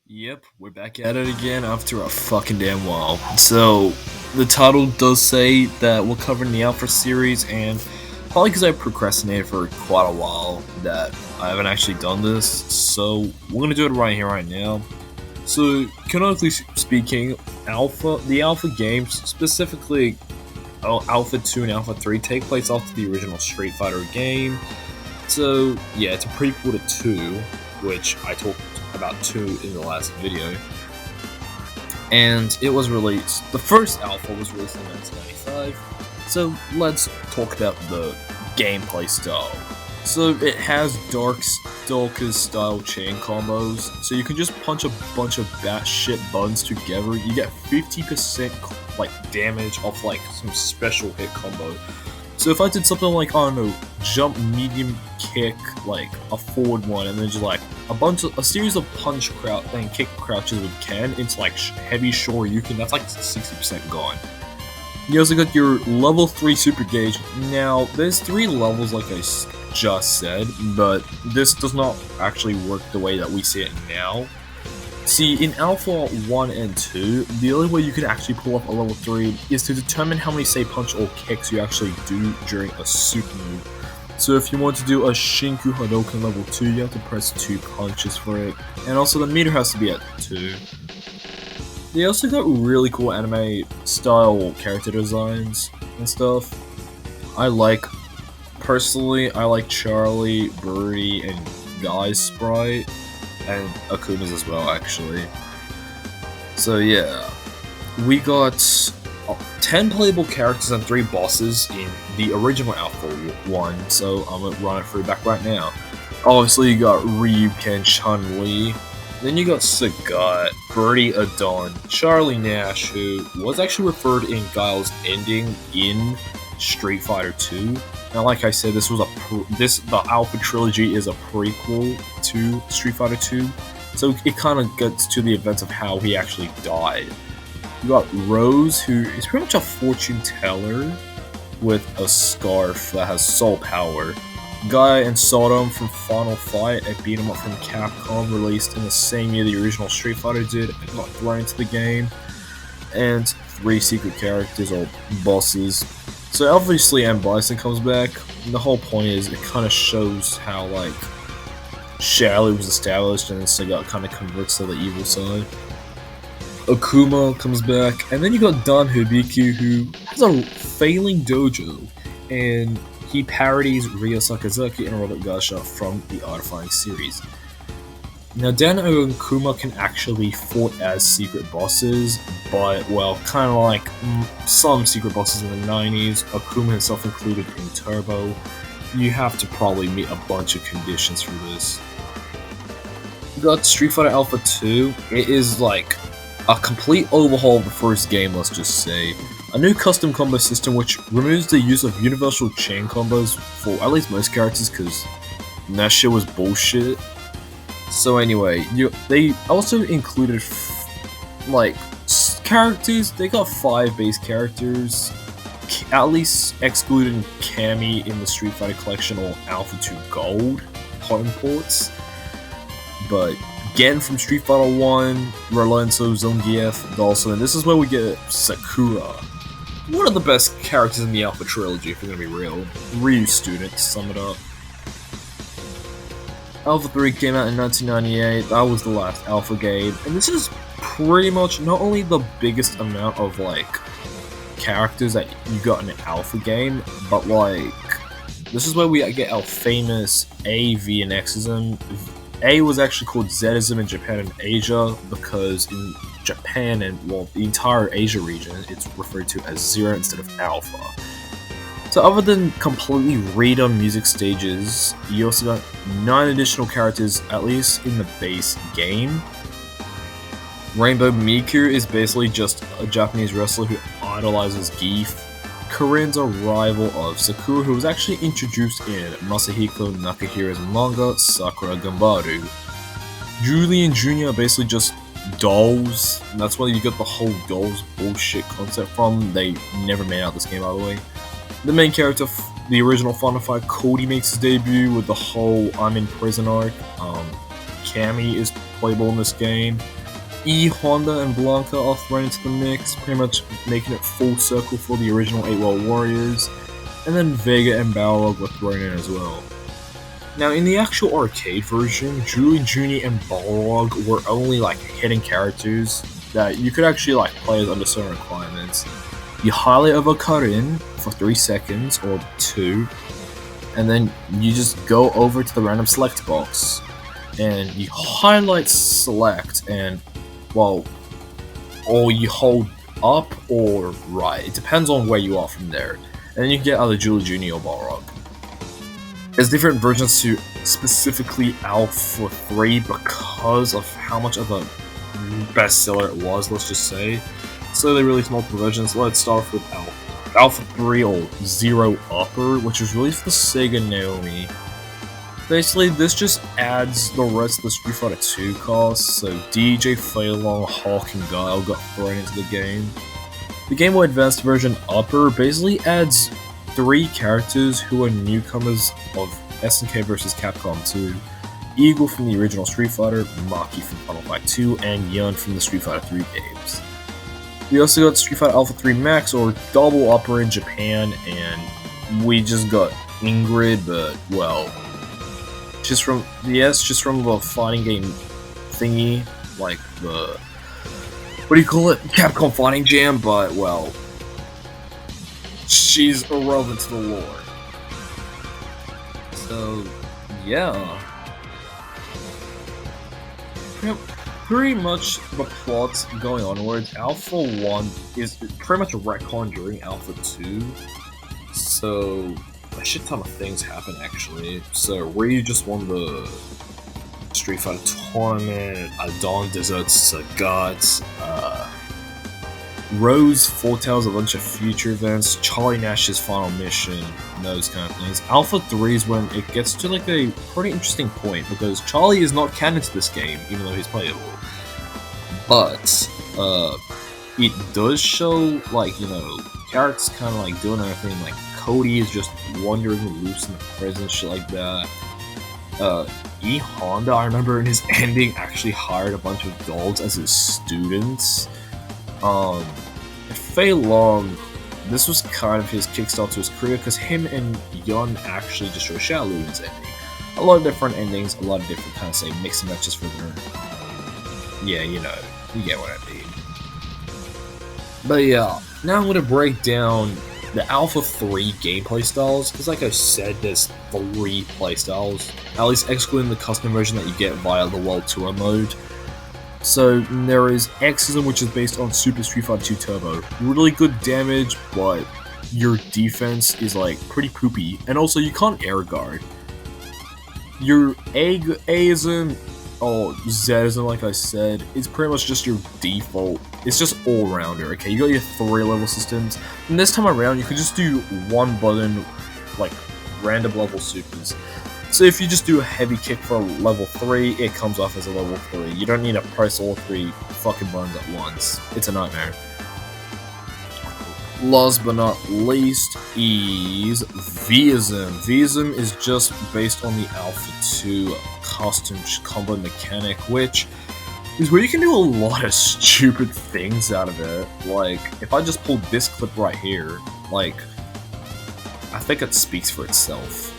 Yep, we're back at it again after a fucking damn while. So, the title does say that we're covering the Alpha series, and probably because I procrastinated for quite a while, that I haven't actually done this, so we're gonna do it right here, right now. So, canonically speaking, the Alpha games, specifically Alpha 2 and Alpha 3, take place after the original Street Fighter game. So, yeah, it's a prequel to 2, which I talked about 2 in the last video. And it was released, the first Alpha was released in 1995. So, let's talk about the gameplay style. So, it has Darker style chain combos, so you can just punch a bunch of batshit buttons together. You get 50% damage off some special hit combo. So if I did something like, I don't know, jump, medium, kick, a forward one, and then just a series of punch crouch and kick crouches with Ken into heavy Shoryuken, that's 60% gone. You also got your level 3 super gauge. Now, there's 3 levels like I just said, but this does not actually work the way that we see it now. See, in Alpha 1 and 2, the only way you can actually pull up a level 3 is to determine how many, say, punch or kicks you actually do during a super move. So if you want to do a Shinku Hadouken level 2, you have to press 2 punches for it, and also the meter has to be at 2. They also got really cool anime-style character designs and stuff. Personally, I like Charlie, Birdie, and Guy's sprite. And Akuma's as well, actually. So yeah, we got 10 playable characters and 3 bosses in the original Alpha 1, so I'm gonna run it through back right now. Obviously you got Ryu, Ken, Chun-Li, then you got Sagat, Birdie, Adon, Charlie Nash, who was actually referred in Guile's ending in Street Fighter 2. Now, like I said, the Alpha trilogy is a prequel to Street Fighter 2, so it kind of gets to the events of how he actually died. You got Rose, who is pretty much a fortune teller with a scarf that has soul power. Guy and Sodom from Final Fight, a beat 'em up from Capcom, released in the same year the original Street Fighter did, and got thrown into the game. And 3 secret characters or bosses. So obviously M. Bison comes back, and the whole point is it kind of shows how Shally was established and Sagat kind of converts to the evil side. Akuma comes back, and then you got Don Hibiki, who has a failing dojo, and he parodies Ryo Sakazaki and Robert Gasha from the Art of Fighting series. Now, Dan and Akuma can actually fight as secret bosses, but, well, kind of like some secret bosses in the 90s, Akuma himself included in Turbo, you have to probably meet a bunch of conditions for this. You got Street Fighter Alpha 2, it is a complete overhaul of the first game, let's just say. A new custom combo system which removes the use of universal chain combos for at least most characters, because that shit was bullshit. So anyway, they also included characters. They got 5 base characters, at least excluding Cammy in the Street Fighter Collection or Alpha 2 Gold home ports. But again, from Street Fighter 1, Rolento, Zangief, Dawson, and this is where we get Sakura. One of the best characters in the Alpha trilogy, if we're gonna be real. Ryu student, to sum it up. Alpha 3 came out in 1998, that was the last Alpha game, and this is pretty much not only the biggest amount of, characters that you got in an Alpha game, but, this is where we get our famous A, V, and Xism. A was actually called Zism in Japan and Asia, because in Japan and, well, the entire Asia region, it's referred to as Zero instead of Alpha. So other than completely redone music stages, you also got 9 additional characters, at least in the base game. Rainbow Miku is basically just a Japanese wrestler who idolizes Geef. Corinne's a rival of Sakura, who was actually introduced in Masahiko Nakahira's manga, Sakura Gambaru. Julie and Junior are basically just dolls, and that's where you get the whole dolls bullshit concept from. They never made out this game, by the way. The main character, the original Final Fight, Cody makes his debut with the whole I'm in prison arc. Cammy is playable in this game. E, Honda, and Blanca are thrown into the mix, pretty much making it full circle for the original 8 World Warriors, and then Vega and Balrog were thrown in as well. Now, in the actual arcade version, Julie, Junie, and Balrog were only like hidden characters that you could actually like play as under certain requirements. You highlight over Karin for 3 seconds or 2, and then you just go over to the random select box, and you highlight select, and well, or you hold up or right. It depends on where you are from there, and then you can get either Julie, Junie, or Balrog. There's different versions to specifically Alpha 3 because of how much of a bestseller it was, let's just say. So they released multiple versions. Let's start off with Alpha 3 or Zero Upper, which is released for the Sega Naomi. Basically, this just adds the rest of the Street Fighter 2 cast, so DJ, Fei Long, Hawk, and Guile got thrown into the game. The Game Boy Advance version Upper basically adds 3 characters who are newcomers of SNK vs. Capcom 2. Eagle from the original Street Fighter, Maki from Final Fight 2, and Yun from the Street Fighter 3 games. We also got Street Fighter Alpha 3 Max, or Double Upper in Japan, and we just got Ingrid, but, well, just from the fighting game thingy, like the, what do you call it, Capcom Fighting Jam, but, well, she's irrelevant to the lore. So, yeah. Pretty much the plot going onwards. Alpha 1 is pretty much a retcon during Alpha 2. So, a shit ton of things happen actually. So, Ryu just won the Street Fighter tournament, Adon deserts Sagat, Rose foretells a bunch of future events, Charlie Nash's final mission, those kind of things. Alpha 3 is when it gets to like a pretty interesting point, because Charlie is not canon to this game, even though he's playable. But, it does show, like, you know, characters kind of like doing everything, like Cody is just wandering loose in the prison, shit like that. E Honda, I remember in his ending, actually hired a bunch of dolls as his students. Fei Long, this was kind of his kickstart to his career, because him and Yun actually destroyed Xiao Lu's ending. A lot of different endings, a lot of different kind of, say, mix and matches for their... Yeah, you know, you get what I mean. But yeah, now I'm going to break down the Alpha 3 gameplay styles, because like I said, there's 3 playstyles, at least excluding the custom version that you get via the World Tour mode. So there is Xism, which is based on Super Street Fighter 2 Turbo. Really good damage, but your defense is like pretty poopy, and also you can't air guard. Your Aism or Zism, like I said, is pretty much just your default. It's just all-rounder, okay? You got your 3 level systems, and this time around you can just do 1 button, like, random level supers. So if you just do a heavy kick for level 3, it comes off as a level 3. You don't need to press all 3 fucking buttons at once. It's a nightmare. Last but not least is Vism. Vism is just based on the Alpha 2 custom combo mechanic, which is where you can do a lot of stupid things out of it. Like, if I just pulled this clip right here, like, I think it speaks for itself.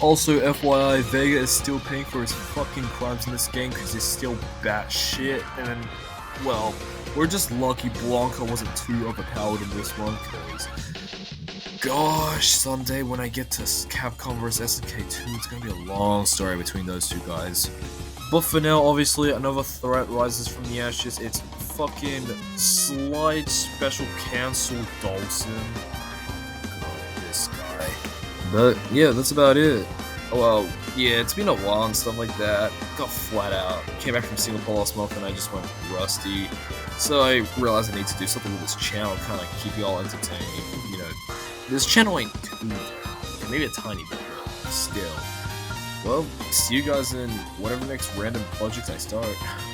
Also, FYI, Vega is still paying for his fucking crimes in this game because he's still batshit, and, well, we're just lucky Blanca wasn't too overpowered in this one, because, gosh, someday when I get to Capcom vs SNK 2, it's gonna be a long story between those two guys. But for now, obviously, another threat rises from the ashes. It's fucking Slide Special Cancel Dawson. God, this guy. But yeah, that's about it. Well, yeah, it's been a while and stuff like that. Got flat out. Came back from Singapore last month and I just went rusty. So I realized I need to do something with this channel, kind of like keep y'all entertained. You know, this channel ain't too, maybe a tiny bit, still. Well, see you guys in whatever next random project I start.